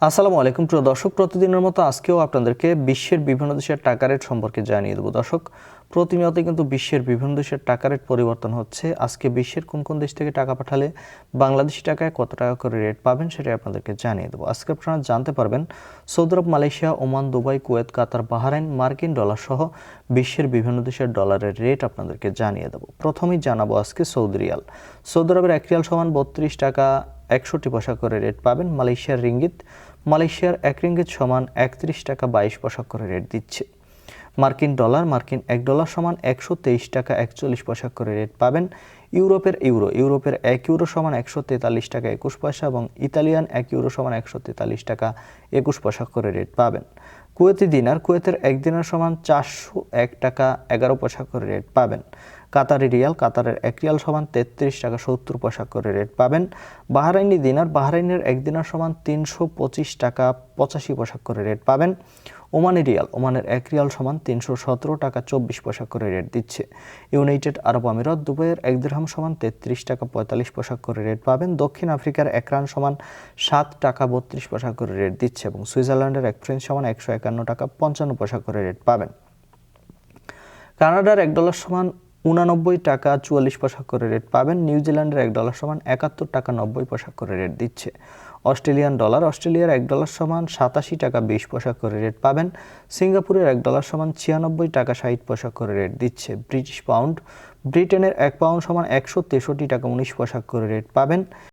আসসালামু আলাইকুম প্রিয় দর্শক, প্রতিদিনের মতো আজকেও আপনাদেরকে বিশ্বের বিভিন্ন দেশের টাকা রেট সম্পর্কে জানিয়ে দেবো। দর্শক, প্রতিনিয়তই কিন্তু বিশ্বের বিভিন্ন দেশের টাকা রেট পরিবর্তন হচ্ছে। আজকে বিশ্বের কোন কোন দেশ থেকে টাকা পাঠালে বাংলাদেশি টাকায় কত টাকা করে রেট পাবেন সেটাই আপনাদেরকে জানিয়ে দেবো। আজকে আপনারা জানতে পারবেন সৌদি আরব, মালয়েশিয়া, ওমান, দুবাই, কুয়েত, কাতার, বাহরাইন, মার্কিন ডলার সহ বিশ্বের বিভিন্ন দেশের ডলারের রেট আপনাদেরকে জানিয়ে দেবো। প্রথমেই জানাবো আজকে সৌদি রিয়াল। সৌদি আরবের 1 রিয়াল সমান 32 টাকা 61 পয়সা করে রেট পাবেন। মালয়েশিয়ার রিঙ্গিত, মালয়েশিয়ার 1 রিঙ্গিত সমান 31 টাকা 22 পয়সা করে রেট দিচ্ছে। মার্কিন ডলার, মার্কিন 1 ডলার সমান 123 টাকা 41 পয়সা করে রেট পাবেন। ইউরোপের ইউরো, ইউরোপের 1 ইউরো সমান 143 টাকা 21 পয়সা এবং ইতালিয়ান 1 ইউরো সমান 143 টাকা 21 পয়সা করে রেট পাবেন। কুয়েতি দিনার, কুয়েতের 1 দিনার সমান 401 টাকা 11 পয়সা করে রেট পাবেন। কাতারি রিয়াল, কাতারের 1 রিয়াল সমান 33 টাকা 70 পয়সা করে রেট পাবেন। বাহরাইনি দিনার, বাহরাইনের 1 দিনার সমান 325 টাকা 85 পয়সা করে রেট পাবেন। ওমানি রিয়াল, ওমানের 1 রিয়াল সমান 317 টাকা 24 পয়সা করে রেট দিচ্ছে। ইউনাইটেড আরব আমিরাত, দুবাইয়ের 1 দিরহাম সমান 33 টাকা 45 পয়সা করে রেট পাবেন। দক্ষিণ আফ্রিকার 1 রান সমান 7 টাকা 32 পয়সা করে রেট দিচ্ছে এবং সুইজারল্যান্ডের 1 ফ্রেঞ্চ সমান 151 টাকা 55 পয়সা করে রেট পাবেন। কানাডার 1 ডলার সমান 89 টাকা 44 পয়সা করে রেট পাবেন। নিউজিল্যান্ডের 1 ডলার সমান 71 টাকা 90 পয়সা করে রেট দিচ্ছে। অস্ট্রেলিয়ান ডলার, অস্ট্রেলিয়ার 1 ডলার সমান 87 টাকা 20 পয়সা করে রেট পাবেন। সিঙ্গাপুরের 1 ডলার সমান 96 টাকা 60 পয়সা করে রেট দিচ্ছে। ব্রিটিশ পাউন্ড, ব্রিটেনের 1 পাউন্ড সমান 163 টাকা 19 পয়সা করে রেট পাবেন।